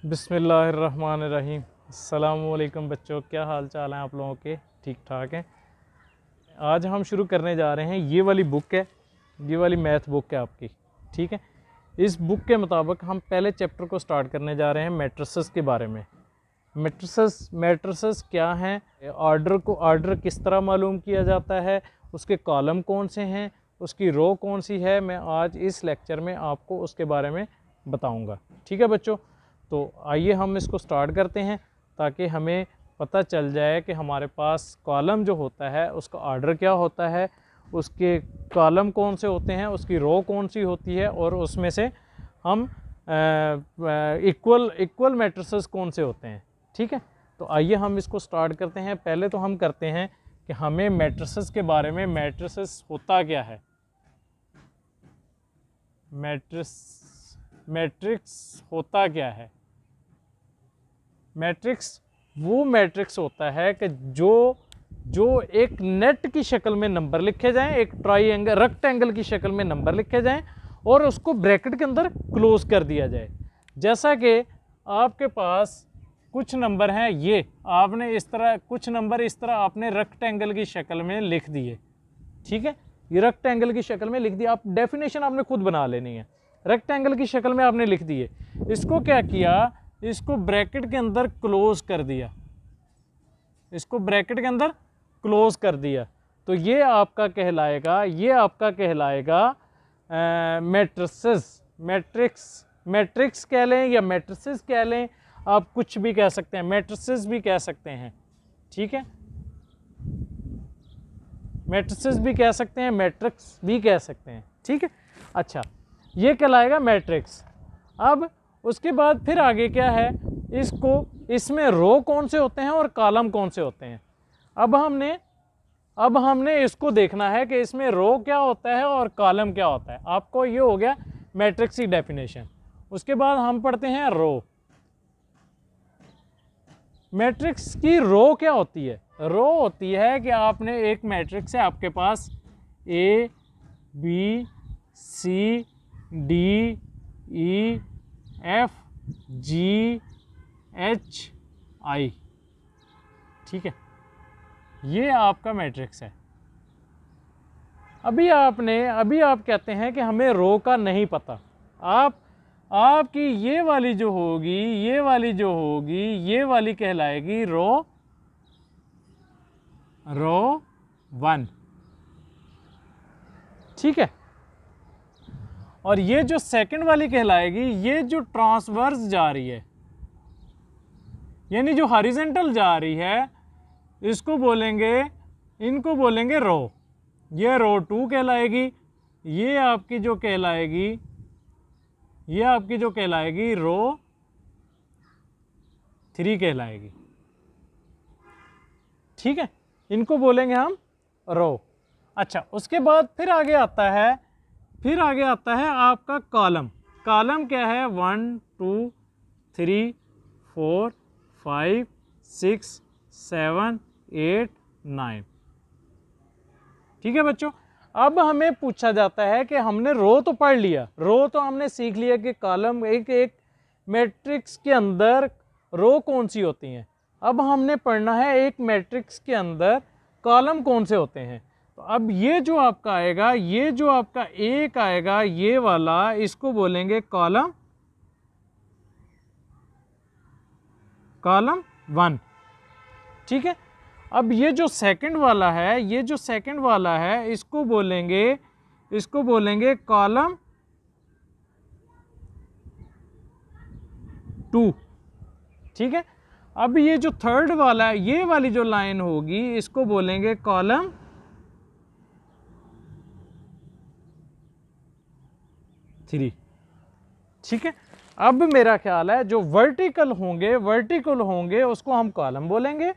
बिस्मिल्लाहिर्रहमानिर्रहीम। अस्सलामुअलैकुम बच्चों, क्या हाल चाल हैं आप लोगों के? ठीक ठाक हैं। आज हम शुरू करने जा रहे हैं, ये वाली बुक है, ये वाली मैथ बुक है आपकी, ठीक है। इस बुक के मुताबिक हम पहले चैप्टर को स्टार्ट करने जा रहे हैं मैट्रिसेस के बारे में। मैट्रिसेस क्या हैं, ऑर्डर किस तरह मालूम किया जाता है, उसके कॉलम कौन से हैं, उसकी रो कौन सी है, मैं आज इस लेक्चर में आपको उसके बारे में बताऊंगा, ठीक है बच्चों। तो आइए हम इसको स्टार्ट करते हैं ताकि हमें पता चल जाए कि हमारे पास कॉलम जो होता है उसका ऑर्डर क्या होता है, उसके कॉलम कौन से होते हैं, उसकी रो कौन सी होती है और उसमें से हम इक्वल मैट्रिसेस कौन से होते हैं, ठीक है। तो आइए हम इसको स्टार्ट करते हैं। पहले तो हम करते हैं कि हमें मैट्रिसेस के बारे में, मैट्रिसेस होता क्या है। मैट्रिक्स होता क्या है। मैट्रिक्स वो मैट्रिक्स होता है कि जो एक नेट की शक्ल में नंबर लिखे जाएं, एक ट्राइंगल रेक्टेंगल की शक्ल में नंबर लिखे जाएं और उसको ब्रैकेट के अंदर क्लोज कर दिया जाए। जैसा कि आपके पास कुछ नंबर हैं, ये आपने इस तरह कुछ नंबर इस तरह आपने रेक्टेंगल की शक्ल में लिख दिए, ठीक है। ये रेक्टेंगल की शक्ल में लिख दिया, आप डेफिनेशन आपने खुद बना लेनी है। रेक्टेंगल की शक्ल में आपने लिख दिए, इसको क्या किया, इसको ब्रैकेट के अंदर क्लोज कर दिया, इसको ब्रैकेट के अंदर क्लोज कर दिया। तो ये आपका कहलाएगा मैट्रिक्स कह लें या मैट्रिसेस कह लें, आप कुछ भी कह सकते हैं, मैट्रिसेस भी कह सकते हैं, ठीक है। मैट्रिसेस भी कह सकते हैं, मैट्रिक्स भी कह सकते हैं, ठीक है। अच्छा, ये कहलाएगा मैट्रिक्स। अब उसके बाद फिर आगे क्या है, इसमें रो कौन से होते हैं और कॉलम कौन से होते हैं। अब हमने इसको देखना है कि इसमें रो क्या होता है और कॉलम क्या होता है। आपको ये हो गया मैट्रिक्स की डेफिनेशन। उसके बाद हम पढ़ते हैं रो। मैट्रिक्स की रो क्या होती है। रो होती है कि आपने एक मैट्रिक्स है आपके पास, A B C D E F G H I, ठीक है, ये आपका मैट्रिक्स है। अभी आप कहते हैं कि हमें रो का नहीं पता। आपकी ये वाली जो होगी, ये वाली कहलाएगी रो 1, ठीक है। और ये जो सेकंड वाली कहलाएगी, ये जो ट्रांसवर्स जा रही है, यानी जो हॉरिजॉन्टल जा रही है, इनको बोलेंगे रो। ये रो 2 कहलाएगी। ये आपकी जो कहलाएगी रो 3 कहलाएगी, ठीक है। इनको बोलेंगे हम रो। अच्छा, उसके बाद फिर आगे आता है आपका कॉलम। कॉलम क्या है, 1 2 3 4 5 6 7 8 9, ठीक है बच्चों। अब हमें पूछा जाता है कि हमने रो तो पढ़ लिया, रो तो हमने सीख लिया कि कॉलम एक मैट्रिक्स के अंदर रो कौन सी होती हैं। अब हमने पढ़ना है एक मैट्रिक्स के अंदर कॉलम कौन से होते हैं। तो अब ये जो आपका आएगा, ये जो आपका एक आएगा, ये वाला, इसको बोलेंगे कॉलम 1, ठीक है। अब ये जो सेकंड वाला है, इसको बोलेंगे कॉलम 2, ठीक है। अब ये जो थर्ड वाला है, ये वाली जो लाइन होगी, इसको बोलेंगे कॉलम 3, ठीक है। अब मेरा ख्याल है जो वर्टिकल होंगे उसको हम कॉलम बोलेंगे,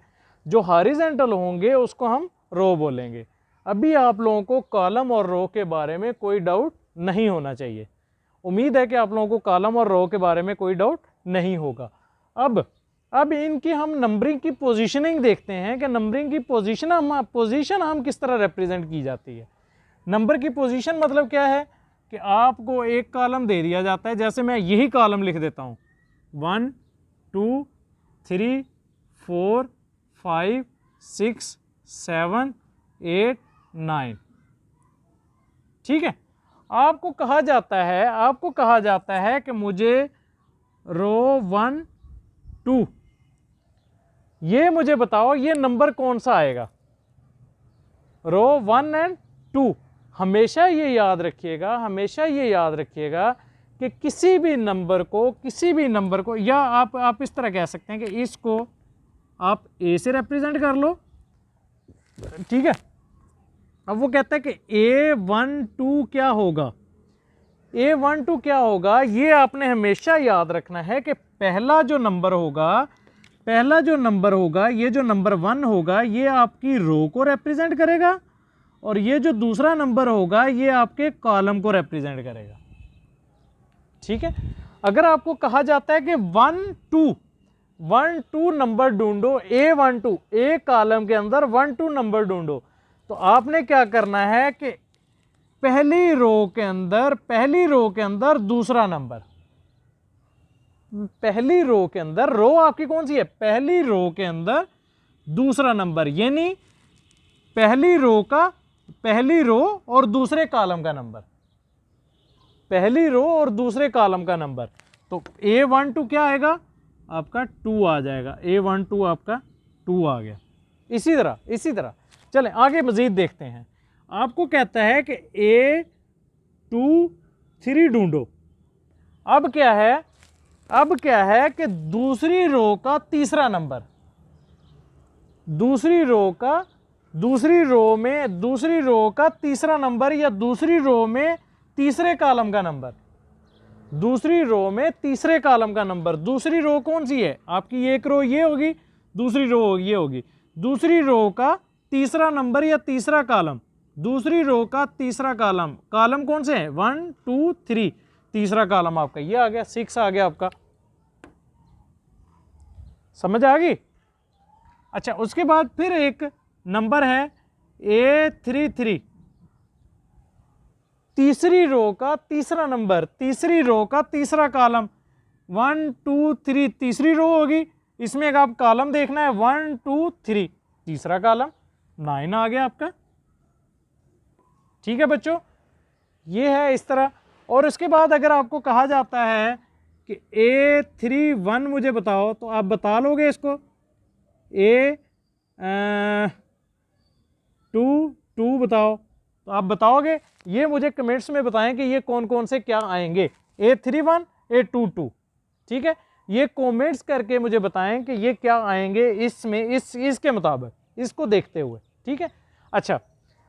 जो हॉरिजॉन्टल होंगे उसको हम रो बोलेंगे। अभी आप लोगों को कॉलम और रो के बारे में कोई डाउट नहीं होना चाहिए। उम्मीद है कि आप लोगों को कॉलम और रो के बारे में कोई डाउट नहीं होगा। अब इनकी हम नंबरिंग की पोजीशनिंग देखते हैं कि नंबरिंग की पोजीशन हम किस तरह रिप्रेजेंट की जाती है। नंबर की पोजीशन मतलब क्या है कि आपको एक कॉलम दे दिया जाता है, जैसे मैं यही कॉलम लिख देता हूँ 1 2 3 4 5 6 7 8 9। ठीक है, आपको कहा जाता है कि मुझे रो 1 2 ये मुझे बताओ ये नंबर कौन सा आएगा। रो 1 एंड 2 हमेशा ये याद रखिएगा कि किसी भी नंबर को या आप इस तरह कह सकते हैं कि इसको आप ए से रिप्रेजेंट कर लो। ठीक है, अब वो कहता है कि A12 क्या होगा। A12 क्या होगा, ये आपने हमेशा याद रखना है कि पहला जो नंबर होगा ये जो नंबर 1 होगा ये आपकी रो को रिप्रेजेंट करेगा और ये जो दूसरा नंबर होगा ये आपके कॉलम को रिप्रेजेंट करेगा। ठीक है, अगर आपको कहा जाता है कि 1 2 नंबर ढूंढो, A12 ए कॉलम के अंदर 1 2 नंबर ढूंढो, तो आपने क्या करना है कि पहली रो के अंदर दूसरा नंबर, पहली रो के अंदर, रो आपकी कौन सी है, पहली रो के अंदर दूसरा नंबर, यानी पहली रो और दूसरे कॉलम का नंबर, पहली रो और दूसरे कॉलम का नंबर। तो A12 क्या आएगा आपका 2 आ जाएगा, A12 आपका 2 आ गया। इसी तरह चलें आगे मजीद देखते हैं। आपको कहता है कि A23 ढूंढो। अब क्या है कि दूसरी रो का तीसरा नंबर, दूसरी रो का तीसरा नंबर या दूसरी रो में तीसरे कॉलम का नंबर, दूसरी रो कौन सी है आपकी, एक रो ये होगी, दूसरी रो ये होगी, दूसरी रो का तीसरा नंबर या तीसरा कॉलम, दूसरी रो का तीसरा कॉलम कौन से हैं 1 2 3, तीसरा कॉलम आपका ये आ गया, 6 आ गया आपका। समझ आ गई। अच्छा, उसके बाद फिर एक नंबर है A33, तीसरी रो का तीसरा नंबर, तीसरी रो का तीसरा कॉलम 1 2 3, तीसरी रो होगी, इसमें एक आप कॉलम देखना है 1 2 3, तीसरा कॉलम 9 आ गया आपका। ठीक है बच्चों, ये है इस तरह। और उसके बाद अगर आपको कहा जाता है कि A31 मुझे बताओ, तो आप बता लोगे इसको, A22 बताओ, तो आप बताओगे, ये मुझे कमेंट्स में बताएं कि ये कौन कौन से क्या आएंगे, A31 A22। ठीक है, ये कमेंट्स करके मुझे बताएं कि ये क्या आएंगे इसमें, इसके मुताबिक, इसको देखते हुए। ठीक है, अच्छा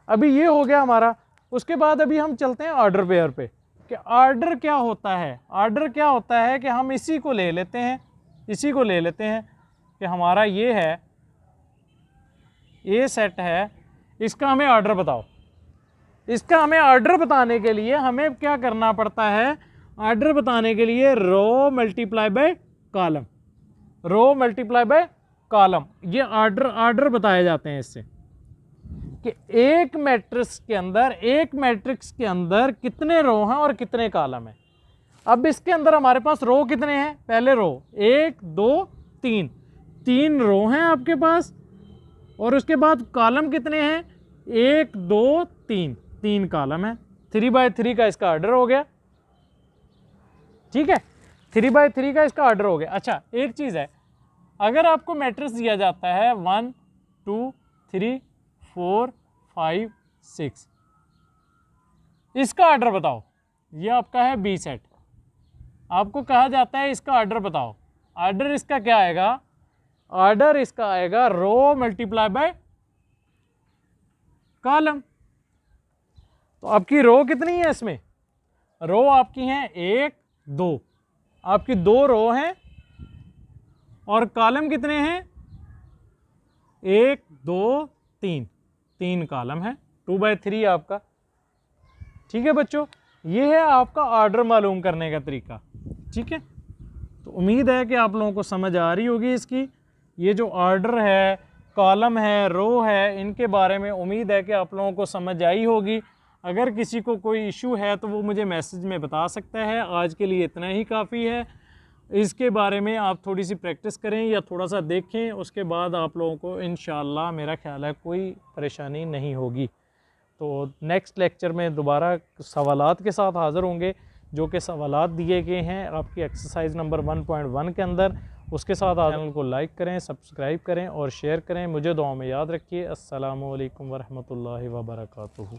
अभी ये हो गया हमारा। उसके बाद अभी हम चलते हैं ऑर्डर पेयर पे कि ऑर्डर क्या होता है कि हम इसी को ले लेते हैं कि हमारा ये है, ये सेट है, इसका हमें ऑर्डर बताओ। इसका हमें ऑर्डर बताने के लिए हमें क्या करना पड़ता है, ऑर्डर बताने के लिए रो मल्टीप्लाई बाय कॉलम, ये ऑर्डर बताए जाते हैं इससे कि एक मैट्रिक्स के अंदर कितने रो हैं और कितने कॉलम हैं। अब इसके अंदर हमारे पास रो कितने हैं, पहले रो 1 2 3 रो हैं आपके पास, और उसके बाद कॉलम कितने हैं 1 2 3 कॉलम है। 3/3 का इसका ऑर्डर हो गया। ठीक है, 3/3 का इसका ऑर्डर हो गया। अच्छा, एक चीज़ है, अगर आपको मैट्रिक्स दिया जाता है 1 2 3 4 5 6, इसका ऑर्डर बताओ, ये आपका है बी सेट, आपको कहा जाता है इसका ऑर्डर बताओ। ऑर्डर इसका क्या आएगा, ऑर्डर इसका आएगा रो मल्टीप्लाई बाय कॉलम। तो आपकी रो कितनी है इसमें, रो आपकी हैं 1 2, आपकी 2 रो हैं, और कॉलम कितने हैं 1 2 3 कॉलम है, 2/3 आपका। ठीक है बच्चों, ये है आपका ऑर्डर मालूम करने का तरीका। ठीक है, तो उम्मीद है कि आप लोगों को समझ आ रही होगी इसकी। ये जो ऑर्डर है, कॉलम है, रो है, इनके बारे में उम्मीद है कि आप लोगों को समझ आई होगी। अगर किसी को कोई इशू है तो वो मुझे मैसेज में बता सकता है। आज के लिए इतना ही काफ़ी है। इसके बारे में आप थोड़ी सी प्रैक्टिस करें या थोड़ा सा देखें, उसके बाद आप लोगों को इंशाअल्लाह मेरा ख्याल है कोई परेशानी नहीं होगी। तो नेक्स्ट लेक्चर में दोबारा सवालात के साथ हाज़िर होंगे, जो कि सवालात दिए गए हैं आपकी एक्सरसाइज नंबर 1.1 के अंदर। उसके साथ चैनल को लाइक करें, सब्सक्राइब करें और शेयर करें। मुझे दुआ में याद रखिए। अस्सलामु अलैकुम वरहमतुल्लाहि वबरकातुहू।